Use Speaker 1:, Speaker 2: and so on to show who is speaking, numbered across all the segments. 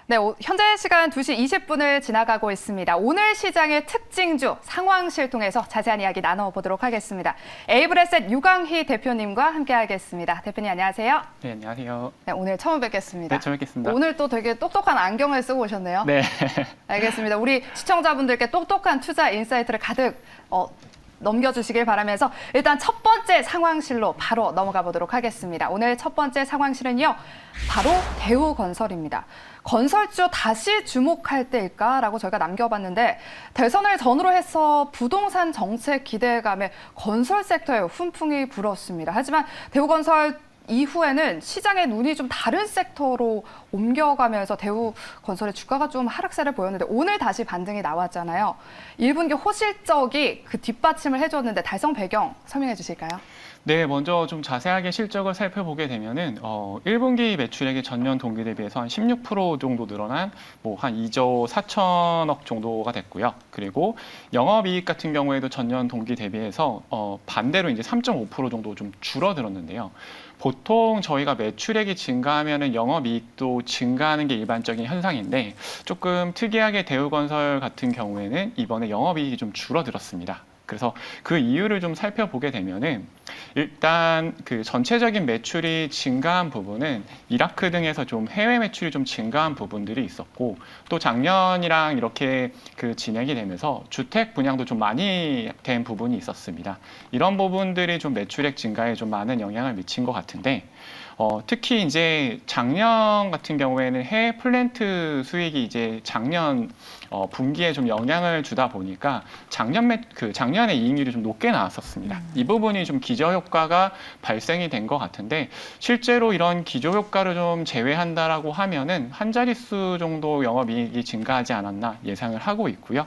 Speaker 1: 네, 현재 시간 2시 20분을 지나가고 있습니다. 오늘 시장의 특징주 상황실 통해서 자세한 이야기 나눠보도록 하겠습니다. 에이블에셋 유광희 대표님과 함께하겠습니다. 대표님 안녕하세요.
Speaker 2: 네, 안녕하세요.
Speaker 1: 네, 오늘 처음 뵙겠습니다.
Speaker 2: 네, 처음 뵙겠습니다.
Speaker 1: 오늘 또 되게 똑똑한 안경을 쓰고 오셨네요.
Speaker 2: 네.
Speaker 1: 알겠습니다. 우리 시청자분들께 똑똑한 투자 인사이트를 가득 넘겨주시길 바라면서 일단 첫 번째 상황실로 바로 넘어가 보도록 하겠습니다. 오늘 첫 번째 상황실은요, 바로 대우건설입니다. 건설주 다시 주목할 때일까라고 저희가 남겨봤는데 대선을 전후로 해서 부동산 정책 기대감에 건설 섹터에 훈풍이 불었습니다. 하지만 대우건설 이후에는 시장의 눈이 좀 다른 섹터로 옮겨가면서 대우건설의 주가가 좀 하락세를 보였는데 오늘 다시 반등이 나왔잖아요. 1분기 호실적이 그 뒷받침을 해줬는데 달성 배경 설명해 주실까요?
Speaker 2: 네, 먼저 좀 자세하게 실적을 살펴보게 되면은 1분기 매출액이 전년 동기 대비해서 한 16% 정도 늘어난 한 2조 4천억 정도가 됐고요. 그리고 영업이익 같은 경우에도 전년 동기 대비해서 반대로 이제 3.5% 정도 좀 줄어들었는데요. 보통 저희가 매출액이 증가하면은 영업이익도 증가하는 게 일반적인 현상인데 조금 특이하게 대우건설 같은 경우에는 이번에 영업이익이 좀 줄어들었습니다. 그래서 그 이유를 좀 살펴보게 되면은 일단 그 전체적인 매출이 증가한 부분은 이라크 등에서 좀 해외 매출이 좀 증가한 부분들이 있었고 또 작년이랑 이렇게 그 진행이 되면서 주택 분양도 좀 많이 된 부분이 있었습니다. 이런 부분들이 좀 매출액 증가에 좀 많은 영향을 미친 것 같은데 특히 이제 작년 같은 경우에는 해외 플랜트 수익이 이제 작년 분기에 좀 영향을 주다 보니까 작년에 이익률이 좀 높게 나왔었습니다. 이 부분이 좀 기저효과가 발생이 된 것 같은데 실제로 이런 기저효과를 좀 제외한다라고 하면은 한 자릿수 정도 영업이익이 증가하지 않았나 예상을 하고 있고요.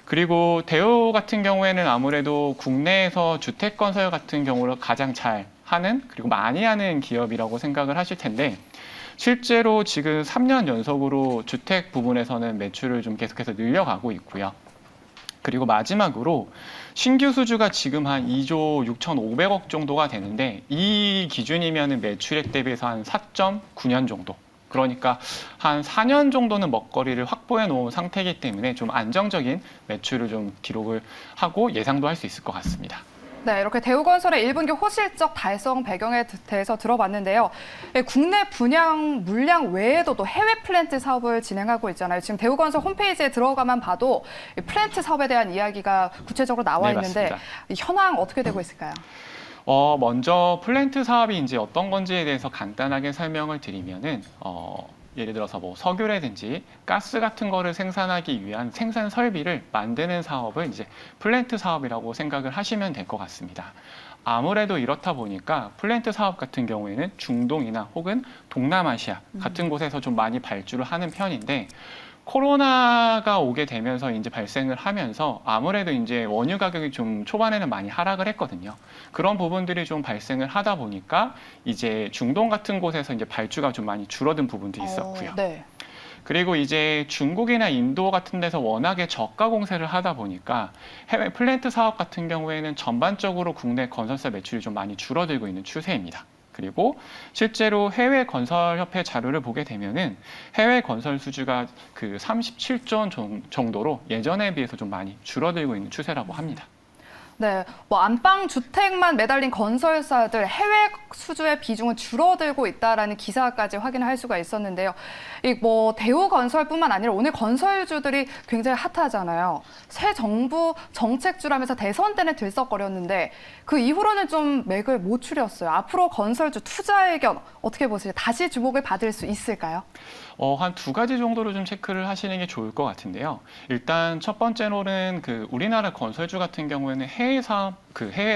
Speaker 2: 그리고 대우 같은 경우에는 아무래도 국내에서 주택건설 같은 경우를 가장 잘 하는 그리고 많이 하는 기업이라고 생각을 하실 텐데 실제로 지금 3년 연속으로 주택 부분에서는 매출을 좀 계속해서 늘려가고 있고요. 그리고 마지막으로 신규 수주가 지금 한 2조 6,500억 정도가 되는데 이 기준이면 매출액 대비해서 한 4.9년 정도. 그러니까 한 4년 정도는 먹거리를 확보해 놓은 상태이기 때문에 좀 안정적인 매출을 좀 기록을 하고 예상도 할 수 있을 것 같습니다.
Speaker 1: 네, 이렇게 대우건설의 1분기 호실적 달성 배경에 대해서 들어봤는데요. 국내 분양 물량 외에도 또 해외 플랜트 사업을 진행하고 있잖아요. 지금 대우건설 홈페이지에 들어가만 봐도 플랜트 사업에 대한 이야기가 구체적으로 나와 있는데 현황 어떻게 되고 있을까요?
Speaker 2: 먼저 플랜트 사업이 이제 어떤 건지에 대해서 간단하게 설명을 드리면은 예를 들어서 석유라든지 가스 같은 거를 생산하기 위한 생산 설비를 만드는 사업을 이제 플랜트 사업이라고 생각을 하시면 될 것 같습니다. 아무래도 이렇다 보니까 플랜트 사업 같은 경우에는 중동이나 혹은 동남아시아 같은 곳에서 좀 많이 발주를 하는 편인데 코로나가 오게 되면서 이제 발생을 하면서 아무래도 이제 원유 가격이 좀 초반에는 많이 하락을 했거든요. 그런 부분들이 좀 발생을 하다 보니까 이제 중동 같은 곳에서 이제 발주가 좀 많이 줄어든 부분도 있었고요.
Speaker 1: 네.
Speaker 2: 그리고 이제 중국이나 인도 같은 데서 워낙에 저가 공세를 하다 보니까 해외 플랜트 사업 같은 경우에는 전반적으로 국내 건설사 매출이 좀 많이 줄어들고 있는 추세입니다. 그리고 실제로 해외 건설협회 자료를 보게 되면은 해외 건설 수주가 그 37조 원 정도로 예전에 비해서 좀 많이 줄어들고 있는 추세라고 합니다.
Speaker 1: 네, 안방 주택만 매달린 건설사들 해외 수주의 비중은 줄어들고 있다라는 기사까지 확인할 수가 있었는데요. 대우건설뿐만 아니라 오늘 건설주들이 굉장히 핫하잖아요. 새 정부 정책주라면서 대선 때는 들썩거렸는데 그 이후로는 좀 맥을 못 추렸어요. 앞으로 건설주 투자 의견 어떻게 보세요? 다시 주목을 받을 수 있을까요?
Speaker 2: 한 두 가지 정도로 좀 체크를 하시는 게 좋을 것 같은데요. 일단 첫 번째로는 우리나라 건설주 같은 경우에는 해외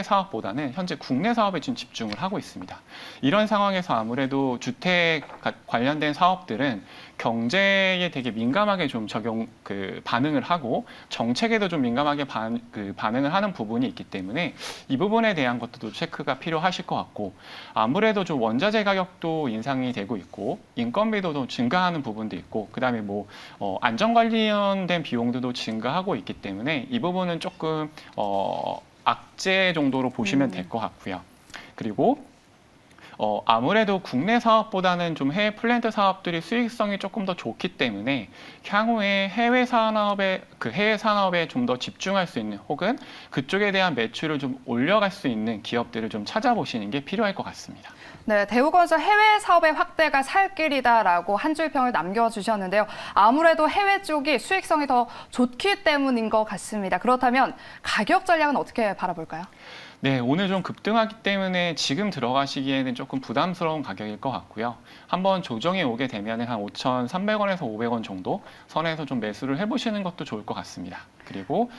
Speaker 2: 사업보다는 현재 국내 사업에 좀 집중을 하고 있습니다. 이런 상황에서 아무래도 주택 관련된 사업들은 경제에 되게 민감하게 좀 반응을 하고 정책에도 좀 민감하게 반응을 하는 부분이 있기 때문에 이 부분에 대한 것도 체크가 필요하실 것 같고 아무래도 좀 원자재 가격도 인상이 되고 있고 인건비도 좀 증가하는 부분도 있고 그다음에 안전 관련된 비용들도 증가하고 있기 때문에 이 부분은 조금 악재 정도로 보시면 될 것 같고요. 그리고 아무래도 국내 사업보다는 좀 해외 플랜트 사업들이 수익성이 조금 더 좋기 때문에 향후에 해외 산업에 좀 더 집중할 수 있는 혹은 그쪽에 대한 매출을 좀 올려갈 수 있는 기업들을 좀 찾아보시는 게 필요할 것 같습니다.
Speaker 1: 네, 대우건설 해외 사업의 확대가 살 길이다라고 한 줄 평을 남겨주셨는데요. 아무래도 해외 쪽이 수익성이 더 좋기 때문인 것 같습니다. 그렇다면 가격 전략은 어떻게 바라볼까요?
Speaker 2: 네, 오늘 좀 급등하기 때문에 지금 들어가시기에는 조금 부담스러운 가격일 것 같고요. 한번 조정이 오게 되면 한 5,300원에서 500원 정도 선에서 좀 매수를 해보시는 것도 좋을 것 같습니다. 그리고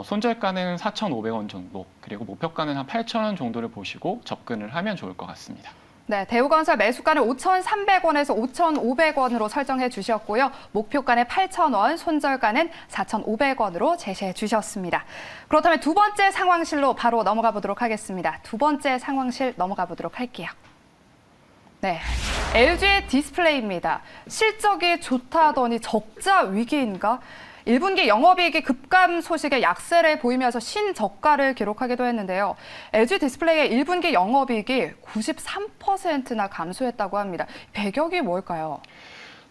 Speaker 2: 손절가는 4,500원 정도, 그리고 목표가는 한 8,000원 정도를 보시고 접근을 하면 좋을 것 같습니다.
Speaker 1: 네, 대우건설 매수가는 5,300원에서 5,500원으로 설정해 주셨고요. 목표가는 8,000원, 손절가는 4,500원으로 제시해 주셨습니다. 그렇다면 두 번째 상황실로 바로 넘어가 보도록 하겠습니다. 두 번째 상황실 넘어가 보도록 할게요. 네, LG 디스플레이입니다. 실적이 좋다더니 적자 위기인가? 1분기 영업이익이 급감 소식에 약세를 보이면서 신저가를 기록하기도 했는데요. LG 디스플레이의 1분기 영업이익이 93%나 감소했다고 합니다. 배경이 뭘까요?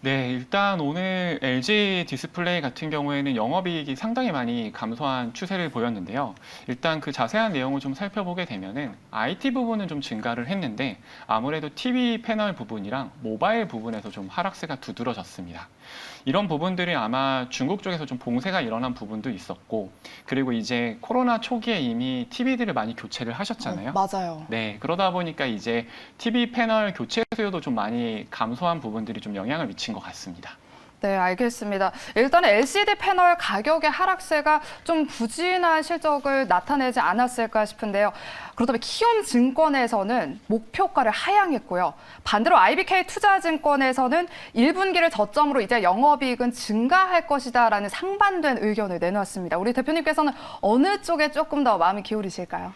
Speaker 2: 네, 일단 오늘 LG 디스플레이 같은 경우에는 영업이익이 상당히 많이 감소한 추세를 보였는데요. 일단 그 자세한 내용을 좀 살펴보게 되면은 IT 부분은 좀 증가를 했는데 아무래도 TV 패널 부분이랑 모바일 부분에서 좀 하락세가 두드러졌습니다. 이런 부분들이 아마 중국 쪽에서 좀 봉쇄가 일어난 부분도 있었고, 그리고 이제 코로나 초기에 이미 TV들을 많이 교체를 하셨잖아요.
Speaker 1: 맞아요.
Speaker 2: 네, 그러다 보니까 이제 TV 패널 교체 수요도 좀 많이 감소한 부분들이 좀 영향을 미친 것 같습니다.
Speaker 1: 네, 알겠습니다. 일단은 LCD 패널 가격의 하락세가 좀 부진한 실적을 나타내지 않았을까 싶은데요. 그렇다면 키움증권에서는 목표가를 하향했고요. 반대로 IBK 투자증권에서는 1분기를 저점으로 이제 영업이익은 증가할 것이다라는 상반된 의견을 내놓았습니다. 우리 대표님께서는 어느 쪽에 조금 더 마음이 기울이실까요?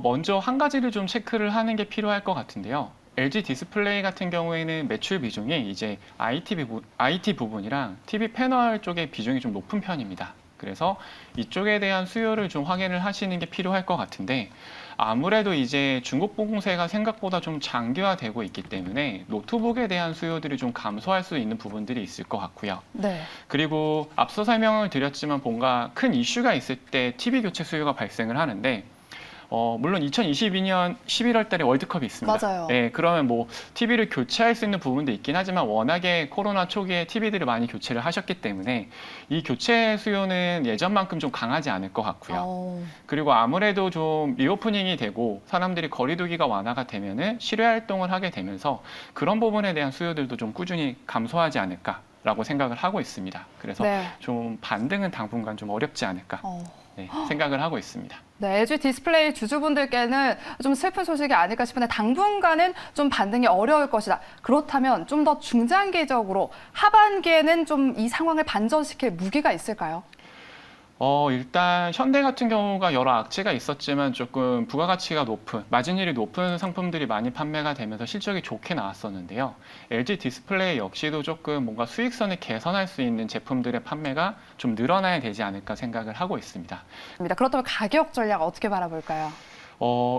Speaker 2: 먼저 한 가지를 좀 체크를 하는 게 필요할 것 같은데요. LG 디스플레이 같은 경우에는 매출 비중이 이제 IT 부분이랑 TV 패널 쪽의 비중이 좀 높은 편입니다. 그래서 이쪽에 대한 수요를 좀 확인을 하시는 게 필요할 것 같은데, 아무래도 이제 중국 봉쇄가 생각보다 좀 장기화되고 있기 때문에 노트북에 대한 수요들이 좀 감소할 수 있는 부분들이 있을 것 같고요.
Speaker 1: 네.
Speaker 2: 그리고 앞서 설명을 드렸지만 뭔가 큰 이슈가 있을 때 TV 교체 수요가 발생을 하는데, 물론 2022년 11월 달에 월드컵이 있습니다.
Speaker 1: 맞아요.
Speaker 2: 네, 그러면 뭐 TV를 교체할 수 있는 부분도 있긴 하지만 워낙에 코로나 초기에 TV들을 많이 교체를 하셨기 때문에 이 교체 수요는 예전만큼 좀 강하지 않을 것 같고요. 그리고 아무래도 좀 리오프닝이 되고 사람들이 거리두기가 완화가 되면은 실외 활동을 하게 되면서 그런 부분에 대한 수요들도 좀 꾸준히 감소하지 않을까라고 생각을 하고 있습니다. 그래서
Speaker 1: 네.
Speaker 2: 좀 반등은 당분간 좀 어렵지 않을까 생각을 하고 있습니다.
Speaker 1: 네, LG 디스플레이 주주분들께는 좀 슬픈 소식이 아닐까 싶은데 당분간은 좀 반등이 어려울 것이다. 그렇다면 좀 더 중장기적으로 하반기에는 좀 이 상황을 반전시킬 무기가 있을까요?
Speaker 2: 일단 현대 같은 경우가 여러 악재가 있었지만 조금 부가가치가 높은, 마진율이 높은 상품들이 많이 판매가 되면서 실적이 좋게 나왔었는데요. LG 디스플레이 역시도 조금 뭔가 수익선을 개선할 수 있는 제품들의 판매가 좀 늘어나야 되지 않을까 생각을 하고 있습니다.
Speaker 1: 그렇다면 가격 전략 어떻게 바라볼까요?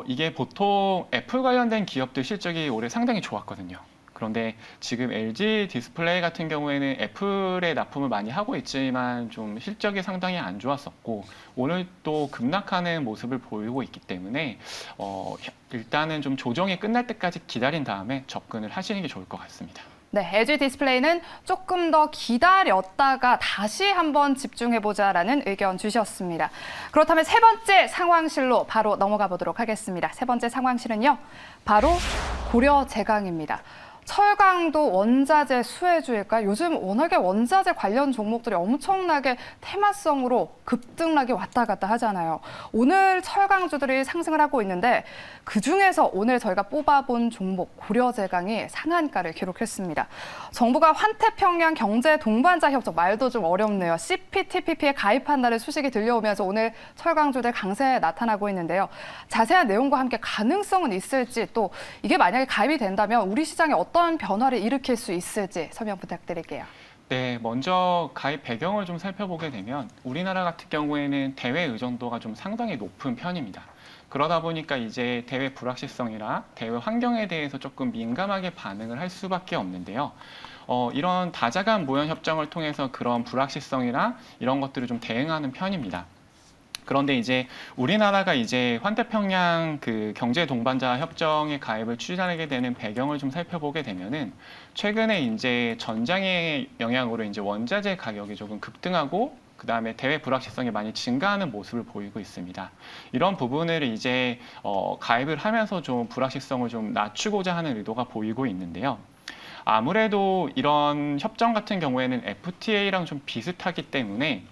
Speaker 2: 이게 보통 애플 관련된 기업들 실적이 올해 상당히 좋았거든요. 그런데 지금 LG 디스플레이 같은 경우에는 애플에 납품을 많이 하고 있지만 좀 실적이 상당히 안 좋았었고 오늘 또 급락하는 모습을 보이고 있기 때문에 일단은 좀 조정이 끝날 때까지 기다린 다음에 접근을 하시는 게 좋을 것 같습니다.
Speaker 1: 네, LG 디스플레이는 조금 더 기다렸다가 다시 한번 집중해보자라는 의견 주셨습니다. 그렇다면 세 번째 상황실로 바로 넘어가 보도록 하겠습니다. 세 번째 상황실은요, 바로 고려제강입니다. 철강도 원자재 수혜주일까? 요즘 워낙에 원자재 관련 종목들이 엄청나게 테마성으로 급등락이 왔다 갔다 하잖아요. 오늘 철강주들이 상승을 하고 있는데 그중에서 오늘 저희가 뽑아본 종목 고려제강이 상한가를 기록했습니다. 정부가 환태평양 경제 동반자 협정, 말도 좀 어렵네요. CPTPP에 가입한다는 소식이 들려오면서 오늘 철강주들 강세 나타나고 있는데요. 자세한 내용과 함께 가능성은 있을지, 또 이게 만약에 가입이 된다면 우리 시장에 어떤 변화를 일으킬 수 있을지 설명 부탁드릴게요.
Speaker 2: 네, 먼저 가입 배경을 좀 살펴보게 되면 우리나라 같은 경우에는 대외 의존도가 좀 상당히 높은 편입니다. 그러다 보니까 이제 대외 불확실성이나 대외 환경에 대해서 조금 민감하게 반응을 할 수밖에 없는데요. 이런 다자간 무역 협정을 통해서 그런 불확실성이나 이런 것들을 좀 대응하는 편입니다. 그런데 이제 우리나라가 이제 환태평양 그 경제 동반자 협정에 가입을 추진하게 되는 배경을 좀 살펴보게 되면은 최근에 이제 전장의 영향으로 이제 원자재 가격이 조금 급등하고 그다음에 대외 불확실성이 많이 증가하는 모습을 보이고 있습니다. 이런 부분을 이제 가입을 하면서 좀 불확실성을 좀 낮추고자 하는 의도가 보이고 있는데요. 아무래도 이런 협정 같은 경우에는 FTA랑 좀 비슷하기 때문에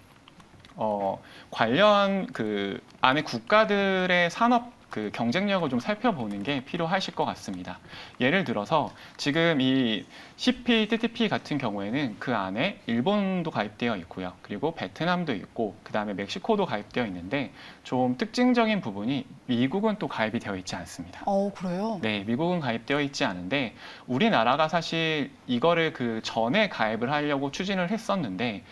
Speaker 2: 관련 그 안에 국가들의 산업 그 경쟁력을 좀 살펴보는 게 필요하실 것 같습니다. 예를 들어서 지금 이 CPTPP 같은 경우에는 그 안에 일본도 가입되어 있고요. 그리고 베트남도 있고 그다음에 멕시코도 가입되어 있는데 좀 특징적인 부분이 미국은 또 가입이 되어 있지 않습니다.
Speaker 1: 그래요?
Speaker 2: 네, 미국은 가입되어 있지 않은데 우리나라가 사실 이거를 그 전에 가입을 하려고 추진을 했었는데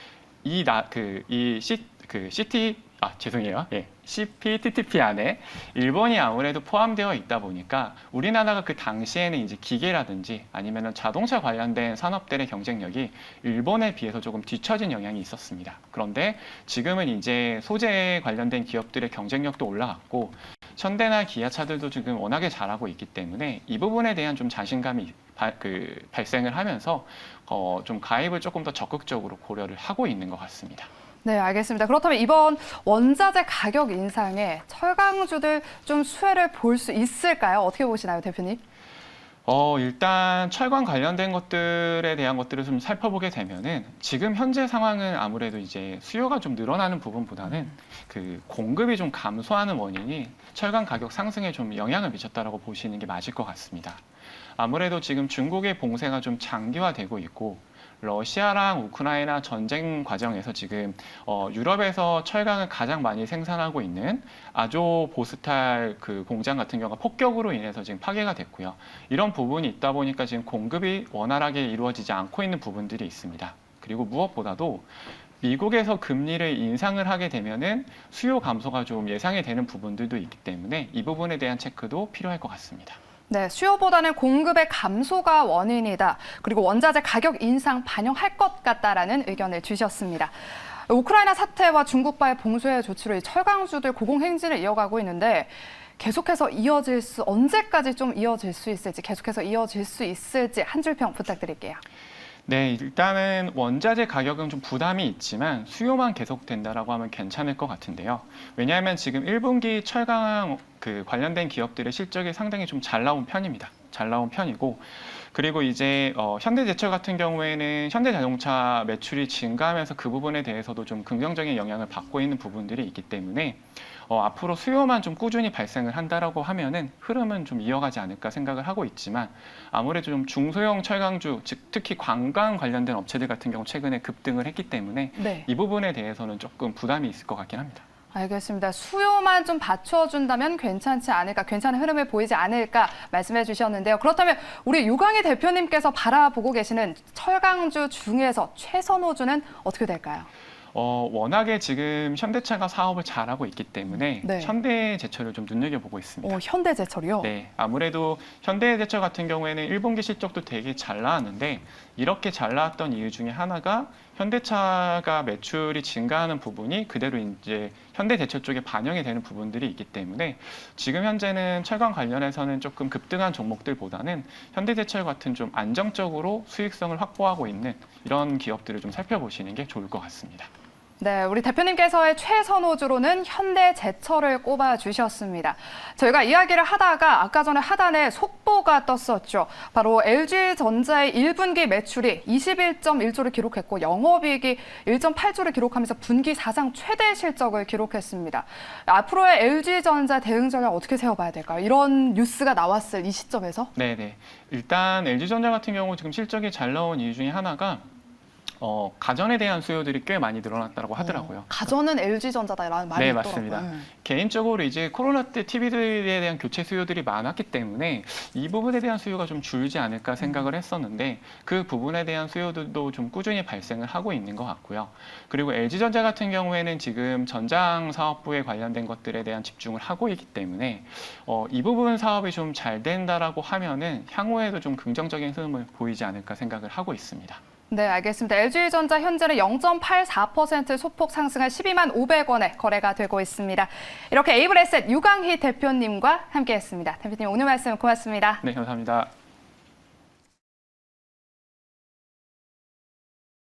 Speaker 2: CPTPP 안에 일본이 아무래도 포함되어 있다 보니까 우리나라가 그 당시에는 이제 기계라든지 아니면은 자동차 관련된 산업들의 경쟁력이 일본에 비해서 조금 뒤처진 영향이 있었습니다. 그런데 지금은 이제 소재 관련된 기업들의 경쟁력도 올라갔고 현대나 기아차들도 지금 워낙에 잘하고 있기 때문에 이 부분에 대한 좀 자신감이 발생을 하면서 좀 가입을 조금 더 적극적으로 고려를 하고 있는 것 같습니다.
Speaker 1: 네, 알겠습니다. 그렇다면 이번 원자재 가격 인상에 철강주들 좀 수혜를 볼 수 있을까요? 어떻게 보시나요, 대표님?
Speaker 2: 일단 철강 관련된 것들에 대한 것들을 좀 살펴보게 되면은 지금 현재 상황은 아무래도 이제 수요가 좀 늘어나는 부분보다는 그 공급이 좀 감소하는 원인이 철강 가격 상승에 좀 영향을 미쳤다라고 보시는 게 맞을 것 같습니다. 아무래도 지금 중국의 봉쇄가 좀 장기화되고 있고 러시아랑 우크라이나 전쟁 과정에서 지금 유럽에서 철강을 가장 많이 생산하고 있는 아조보스탈 그 공장 같은 경우가 폭격으로 인해서 지금 파괴가 됐고요. 이런 부분이 있다 보니까 지금 공급이 원활하게 이루어지지 않고 있는 부분들이 있습니다. 그리고 무엇보다도 미국에서 금리를 인상을 하게 되면은 수요 감소가 좀 예상이 되는 부분들도 있기 때문에 이 부분에 대한 체크도 필요할 것 같습니다.
Speaker 1: 네, 수요보다는 공급의 감소가 원인이다. 그리고 원자재 가격 인상 반영할 것 같다라는 의견을 주셨습니다. 우크라이나 사태와 중국과의 봉쇄 조치로 철강주들 고공행진을 이어가고 있는데 계속해서 언제까지 좀 이어질 수 있을지, 계속해서 이어질 수 있을지 한 줄 평 부탁드릴게요.
Speaker 2: 네, 일단은 원자재 가격은 좀 부담이 있지만 수요만 계속된다라고 하면 괜찮을 것 같은데요. 왜냐하면 지금 1분기 철강 그 관련된 기업들의 실적이 상당히 좀 잘 나온 편입니다. 잘 나온 편이고 그리고 이제 현대제철 같은 경우에는 현대자동차 매출이 증가하면서 그 부분에 대해서도 좀 긍정적인 영향을 받고 있는 부분들이 있기 때문에 앞으로 수요만 좀 꾸준히 발생을 한다라고 하면은 흐름은 좀 이어가지 않을까 생각을 하고 있지만 아무래도 좀 중소형 철강주, 즉 특히 관광 관련된 업체들 같은 경우 최근에 급등을 했기 때문에
Speaker 1: 네.
Speaker 2: 이 부분에 대해서는 조금 부담이 있을 것 같긴 합니다.
Speaker 1: 알겠습니다. 수요만 좀 받쳐준다면 괜찮지 않을까, 괜찮은 흐름을 보이지 않을까 말씀해 주셨는데요. 그렇다면 우리 유광희 대표님께서 바라보고 계시는 철강주 중에서 최선호주는 어떻게 될까요?
Speaker 2: 워낙에 지금 현대차가 사업을 잘하고 있기 때문에
Speaker 1: 네.
Speaker 2: 현대제철을 좀 눈여겨보고 있습니다.
Speaker 1: 현대제철이요?
Speaker 2: 네, 아무래도 현대제철 같은 경우에는 1분기 실적도 되게 잘 나왔는데 이렇게 잘 나왔던 이유 중에 하나가 현대차가 매출이 증가하는 부분이 그대로 이제 현대제철 쪽에 반영이 되는 부분들이 있기 때문에 지금 현재는 철강 관련해서는 조금 급등한 종목들보다는 현대제철 같은 좀 안정적으로 수익성을 확보하고 있는 이런 기업들을 좀 살펴보시는 게 좋을 것 같습니다.
Speaker 1: 네, 우리 대표님께서의 최선호주로는 현대제철을 꼽아주셨습니다. 저희가 이야기를 하다가 아까 전에 하단에 속보가 떴었죠. 바로 LG전자의 1분기 매출이 21.1조를 기록했고 영업이익이 1.8조를 기록하면서 분기 사상 최대 실적을 기록했습니다. 앞으로의 LG전자 대응 전략 어떻게 세워봐야 될까요? 이런 뉴스가 나왔을 이 시점에서?
Speaker 2: 네네. 일단 LG전자 같은 경우 지금 실적이 잘 나온 이유 중에 하나가 가전에 대한 수요들이 꽤 많이 늘어났다고 하더라고요.
Speaker 1: 가전은 LG전자다라는 말이
Speaker 2: 네,
Speaker 1: 있더라고요.
Speaker 2: 맞습니다. 개인적으로 이제 코로나 때 TV들에 대한 교체 수요들이 많았기 때문에 이 부분에 대한 수요가 좀 줄지 않을까 생각을 했었는데 그 부분에 대한 수요들도 좀 꾸준히 발생을 하고 있는 것 같고요. 그리고 LG전자 같은 경우에는 지금 전장 사업부에 관련된 것들에 대한 집중을 하고 있기 때문에 이 부분 사업이 좀 잘 된다라고 하면은 향후에도 좀 긍정적인 흐름을 보이지 않을까 생각을 하고 있습니다.
Speaker 1: 네, 알겠습니다. LG전자 현재는 0.84% 소폭 상승한 12만 500원에 거래가 되고 있습니다. 이렇게 에이블에셋 유강희 대표님과 함께했습니다. 대표님 오늘 말씀 고맙습니다.
Speaker 2: 네, 감사합니다.